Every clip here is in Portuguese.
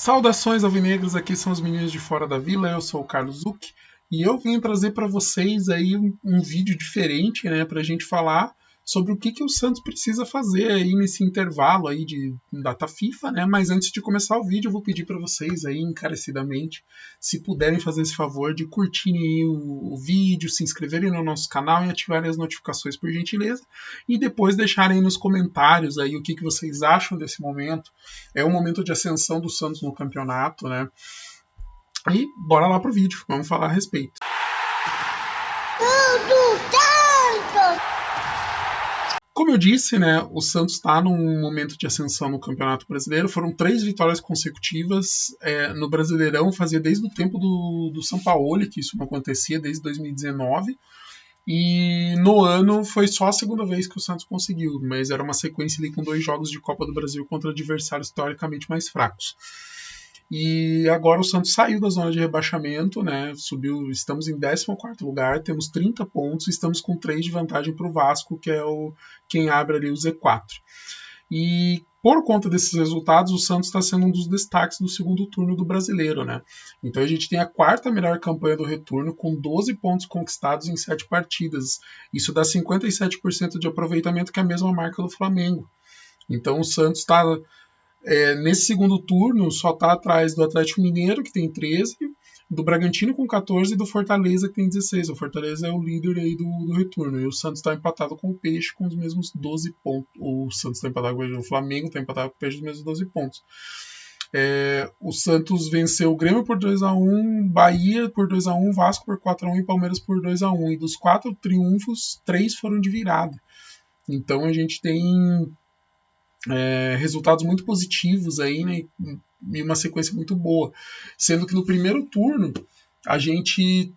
Saudações alvinegros, aqui são os meninos de Fora da Vila, eu sou o Carlos Zuc e eu vim trazer para vocês aí um vídeo diferente, né, para a gente falar sobre o que o Santos precisa fazer aí nesse intervalo aí de data FIFA, né, mas antes de começar o vídeo eu vou pedir para vocês aí encarecidamente, se puderem fazer esse favor de curtirem aí o vídeo, se inscreverem no nosso canal e ativarem as notificações por gentileza, e depois deixarem nos comentários aí o que vocês acham desse momento. É um momento de ascensão do Santos no campeonato, né? E bora lá pro vídeo, vamos falar a respeito. Como eu disse, né, o Santos está num momento de ascensão no Campeonato Brasileiro. Foram 3 vitórias consecutivas no Brasileirão. Fazia desde o tempo do Sampaoli que isso não acontecia, desde 2019. E no ano foi só a segunda vez que o Santos conseguiu, mas era uma sequência ali com 2 jogos de Copa do Brasil contra adversários teoricamente mais fracos. E agora o Santos saiu da zona de rebaixamento, né? Subiu, estamos em 14º lugar, temos 30 pontos, estamos com 3 de vantagem para o Vasco, que é quem abre ali o Z4. E por conta desses resultados, o Santos está sendo um dos destaques do segundo turno do Brasileiro, né? Então a gente tem a 4ª melhor campanha do retorno, com 12 pontos conquistados em 7 partidas. Isso dá 57% de aproveitamento, que é a mesma marca do Flamengo. Então o Santos está nesse segundo turno, só está atrás do Atlético Mineiro, que tem 13, do Bragantino com 14 e do Fortaleza, que tem 16. O Fortaleza é o líder aí do retorno. E o Santos está empatado com o Peixe com os mesmos 12 pontos. O Santos está empatado com o Flamengo, está empatado com o Peixe com os mesmos 12 pontos. O Santos venceu o Grêmio por 2-1, Bahia por 2-1, Vasco por 4-1 e Palmeiras por 2-1. E dos 4 triunfos, 3 foram de virada. Então a gente tem resultados muito positivos aí, né, e uma sequência muito boa. Sendo que no primeiro turno a gente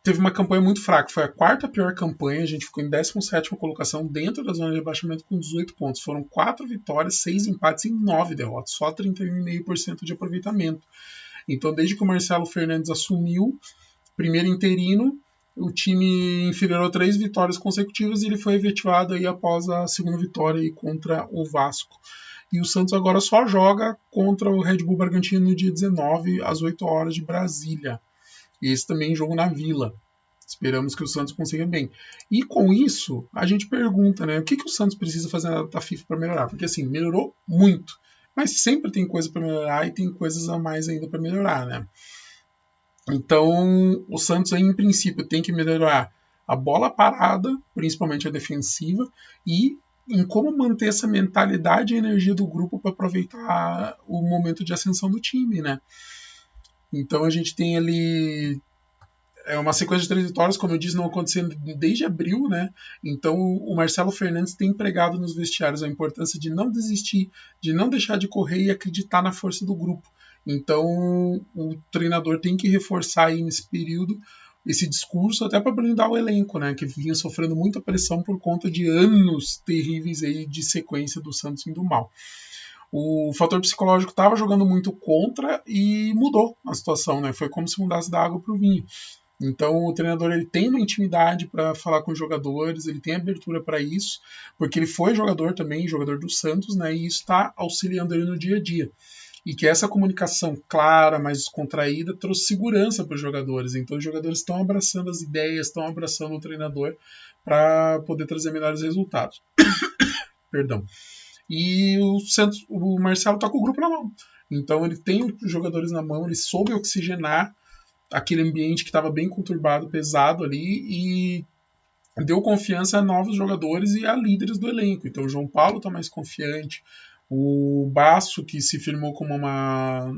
teve uma campanha muito fraca, foi a 4ª pior campanha, a gente ficou em 17ª colocação dentro da zona de rebaixamento com 18 pontos. Foram 4 vitórias, 6 empates e 9 derrotas, só 31,5% de aproveitamento. Então desde que o Marcelo Fernandes assumiu, primeiro interino, o time enfileirou 3 vitórias consecutivas e ele foi efetivado aí após a segunda vitória aí contra o Vasco. E o Santos agora só joga contra o Red Bull Bragantino no dia 19, às 8 horas de Brasília. E esse também é jogo na Vila. Esperamos que o Santos consiga bem. E com isso, a gente pergunta, né, o que o Santos precisa fazer na data FIFA para melhorar? Porque assim, melhorou muito, mas sempre tem coisa para melhorar e tem coisas a mais ainda para melhorar, né? Então, o Santos, aí, em princípio, tem que melhorar a bola parada, principalmente a defensiva, e em como manter essa mentalidade e energia do grupo para aproveitar o momento de ascensão do time, né? Então, a gente tem ali uma sequência de 3 vitórias, como eu disse, não acontecendo desde abril, né? Então, o Marcelo Fernandes tem pregado nos vestiários a importância de não desistir, de não deixar de correr e acreditar na força do grupo. Então, o treinador tem que reforçar aí nesse período esse discurso até para blindar o elenco, né, que vinha sofrendo muita pressão por conta de anos terríveis aí de sequência do Santos indo mal. O fator psicológico estava jogando muito contra e mudou a situação, né? Foi como se mudasse da água para o vinho. Então o treinador ele tem uma intimidade para falar com os jogadores, ele tem abertura para isso, porque ele foi jogador também, jogador do Santos, né? E isso está auxiliando ele no dia a dia. E que essa comunicação clara, mais descontraída, trouxe segurança para os jogadores. Então os jogadores estão abraçando as ideias, estão abraçando o treinador para poder trazer melhores resultados. Perdão. E o Marcelo está com o grupo na mão. Então ele tem os jogadores na mão, ele soube oxigenar aquele ambiente que estava bem conturbado, pesado ali, e deu confiança a novos jogadores e a líderes do elenco. Então o João Paulo está mais confiante, o Basso, que se firmou como uma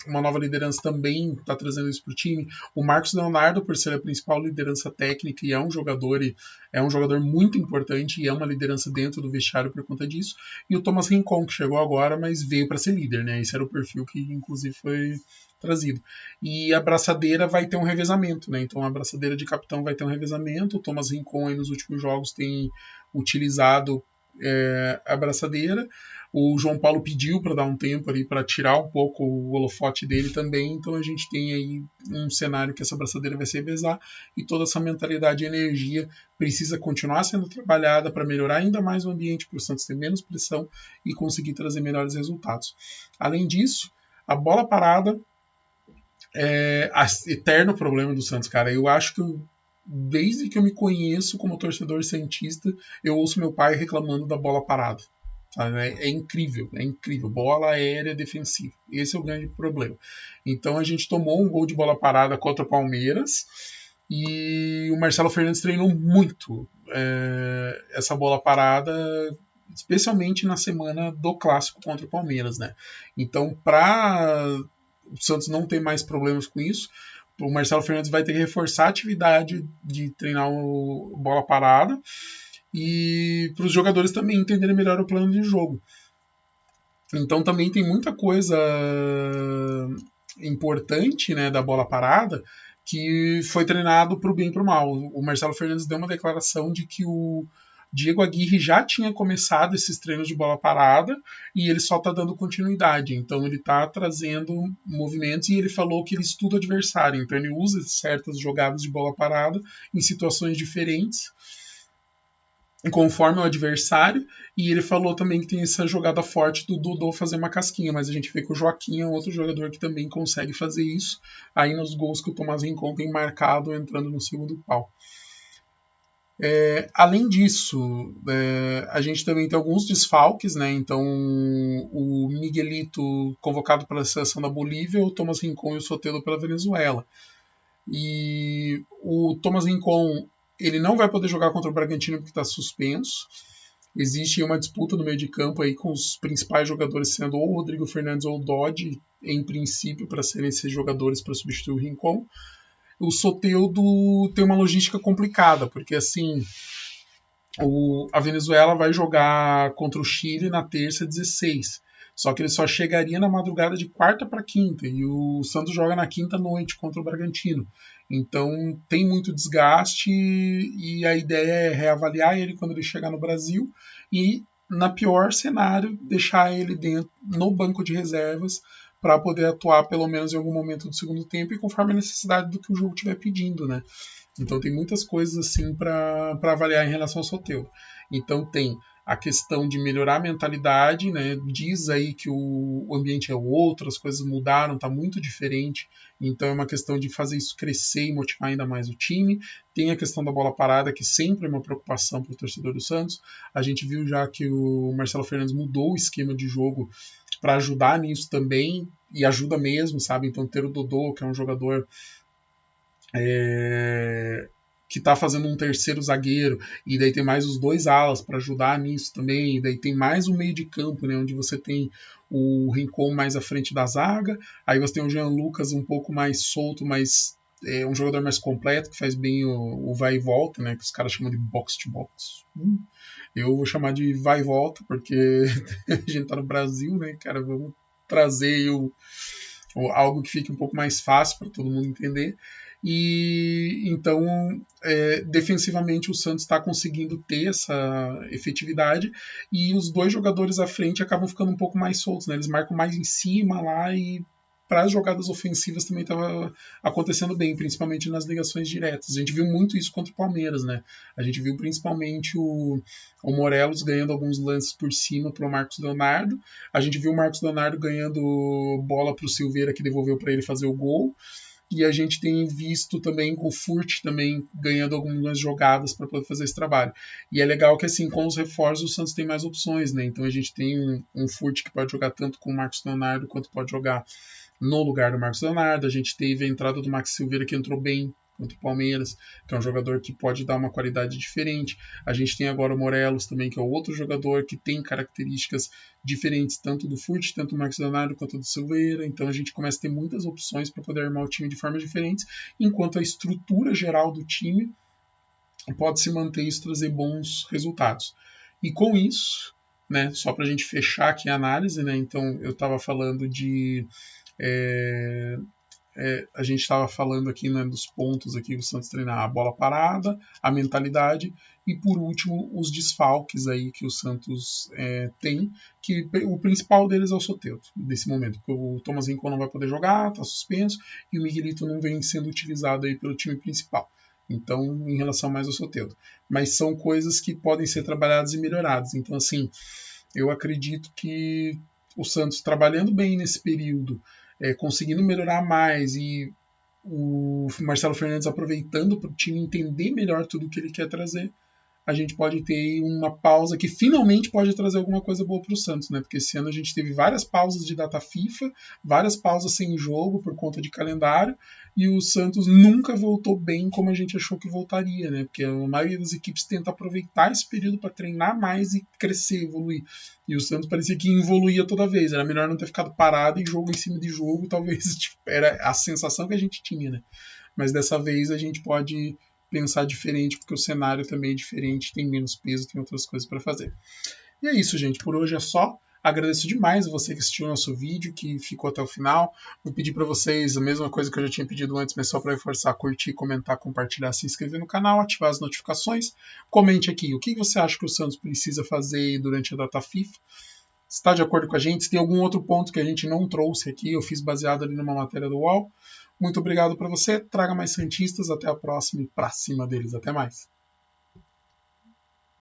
nova liderança, também está trazendo isso para o time. O Marcos Leonardo, por ser a principal liderança técnica, e é um jogador muito importante e é uma liderança dentro do vestiário por conta disso. E o Thomas Rincon, que chegou agora, mas veio para ser líder, né? Esse era o perfil que inclusive foi trazido. E a braçadeira vai ter um revezamento, né? Então a braçadeira de capitão vai ter um revezamento. O Thomas Rincon aí nos últimos jogos tem utilizado a braçadeira. O João Paulo pediu para dar um tempo ali para tirar um pouco o holofote dele também, então a gente tem aí um cenário que essa braçadeira vai se revezar e toda essa mentalidade e energia precisa continuar sendo trabalhada para melhorar ainda mais o ambiente, para o Santos ter menos pressão e conseguir trazer melhores resultados. Além disso, A bola parada é eterno problema do Santos, cara. Eu acho que desde que eu me conheço como torcedor santista, eu ouço meu pai reclamando da bola parada. Sabe? É incrível, é incrível. Bola aérea defensiva. Esse é o grande problema. Então a gente tomou um gol de bola parada contra o Palmeiras e o Marcelo Fernandes treinou muito essa bola parada, especialmente na semana do clássico contra o Palmeiras, né? Então, para o Santos não ter mais problemas com isso, o Marcelo Fernandes vai ter que reforçar a atividade de treinar o bola parada e para os jogadores também entenderem melhor o plano de jogo. Então também tem muita coisa importante, né, da bola parada que foi treinado para o bem e para o mal. O Marcelo Fernandes deu uma declaração de que o Diego Aguirre já tinha começado esses treinos de bola parada e ele só está dando continuidade. Então ele está trazendo movimentos e ele falou que ele estuda o adversário. Então ele usa certas jogadas de bola parada em situações diferentes conforme o adversário, e ele falou também que tem essa jogada forte do Dodô fazer uma casquinha, mas a gente vê que o Joaquim é outro jogador que também consegue fazer isso, aí nos gols que o Tomás Rincon tem marcado entrando no segundo pau. Além disso, a gente também tem alguns desfalques, né? Então, o Miguelito convocado pela seleção da Bolívia, o Tomás Rincon e o Soteldo pela Venezuela. E o Tomás Rincon ele não vai poder jogar contra o Bragantino porque está suspenso. Existe uma disputa no meio de campo aí com os principais jogadores sendo ou o Rodrigo Fernandes ou o Dodge, em princípio, para serem esses jogadores para substituir o Rincon. O Soteldo tem uma logística complicada, porque assim a Venezuela vai jogar contra o Chile na terça 16. Só que ele só chegaria na madrugada de quarta para quinta. E o Santos joga na quinta noite contra o Bragantino. Então tem muito desgaste e a ideia é reavaliar ele quando ele chegar no Brasil e, na pior cenário, deixar ele dentro no banco de reservas para poder atuar pelo menos em algum momento do segundo tempo e conforme a necessidade do que o jogo estiver pedindo, né? Então tem muitas coisas assim para avaliar em relação ao Soteldo. Então tem a questão de melhorar a mentalidade, né? Diz aí que o ambiente é outro, as coisas mudaram, está muito diferente. Então é uma questão de fazer isso crescer e motivar ainda mais o time. Tem a questão da bola parada, que sempre é uma preocupação para o torcedor do Santos. A gente viu já que o Marcelo Fernandes mudou o esquema de jogo para ajudar nisso também, e ajuda mesmo, sabe? Então ter o Dodô, que é um jogador que está fazendo um terceiro zagueiro, e daí tem mais os dois alas para ajudar nisso também, e daí tem mais um meio de campo, né, onde você tem o Rincon mais à frente da zaga, aí você tem o Jean Lucas um pouco mais solto, mas é um jogador mais completo, que faz bem o vai e volta, né, que os caras chamam de box to box. Eu vou chamar de vai e volta, porque a gente tá no Brasil, né, cara, vamos trazer algo que fique um pouco mais fácil para todo mundo entender. E então, defensivamente, o Santos está conseguindo ter essa efetividade e os dois jogadores à frente acabam ficando um pouco mais soltos, né? Eles marcam mais em cima lá e para as jogadas ofensivas também estava acontecendo bem, principalmente nas ligações diretas. A gente viu muito isso contra o Palmeiras, né? A gente viu principalmente o Morelos ganhando alguns lances por cima para o Marcos Leonardo. A gente viu o Marcos Leonardo ganhando bola para o Silveira, que devolveu para ele fazer o gol. E a gente tem visto também o Furt também ganhando algumas jogadas para poder fazer esse trabalho. E é legal que assim, com os reforços o Santos tem mais opções, né? Então a gente tem um Furt que pode jogar tanto com o Marcos Leonardo quanto pode jogar no lugar do Marcos Leonardo. A gente teve a entrada do Max Silveira que entrou bem contra o Palmeiras, que é um jogador que pode dar uma qualidade diferente. A gente tem agora o Morelos também, que é outro jogador que tem características diferentes, tanto do Furt, tanto do Marcos Leonardo quanto do Silveira. Então a gente começa a ter muitas opções para poder armar o time de formas diferentes, enquanto a estrutura geral do time pode se manter e trazer bons resultados. E com isso, né, só para a gente fechar aqui a análise, né, então eu estava falando de a gente estava falando aqui, né, dos pontos aqui do Santos treinar a bola parada, a mentalidade e por último os desfalques aí que o Santos tem, que o principal deles é o Soteldo nesse momento, porque o Tomás Rincon não vai poder jogar, está suspenso e o Miguelito não vem sendo utilizado aí pelo time principal. Então, em relação mais ao Soteldo. Mas são coisas que podem ser trabalhadas e melhoradas. Então, assim, eu acredito que o Santos trabalhando bem nesse período, conseguindo melhorar mais e o Marcelo Fernandes aproveitando para o time entender melhor tudo o que ele quer trazer, a gente pode ter uma pausa que finalmente pode trazer alguma coisa boa para o Santos, né? Porque esse ano a gente teve várias pausas de data FIFA, várias pausas sem jogo por conta de calendário, e o Santos nunca voltou bem como a gente achou que voltaria, né? Porque a maioria das equipes tenta aproveitar esse período para treinar mais e crescer, evoluir. E o Santos parecia que evoluía toda vez. Era melhor não ter ficado parado em jogo em cima de jogo, talvez tipo, era a sensação que a gente tinha, né? Mas dessa vez a gente pode pensar diferente, porque o cenário também é diferente, tem menos peso, tem outras coisas para fazer. E é isso, gente. Por hoje é só. Agradeço demais a você que assistiu o nosso vídeo, que ficou até o final. Vou pedir para vocês a mesma coisa que eu já tinha pedido antes, mas só para reforçar, curtir, comentar, compartilhar, se inscrever no canal, ativar as notificações. Comente aqui o que você acha que o Santos precisa fazer durante a data FIFA. Se está de acordo com a gente, se tem algum outro ponto que a gente não trouxe aqui, eu fiz baseado ali numa matéria do UOL. Muito obrigado para você, traga mais Santistas, até a próxima e pra cima deles. Até mais.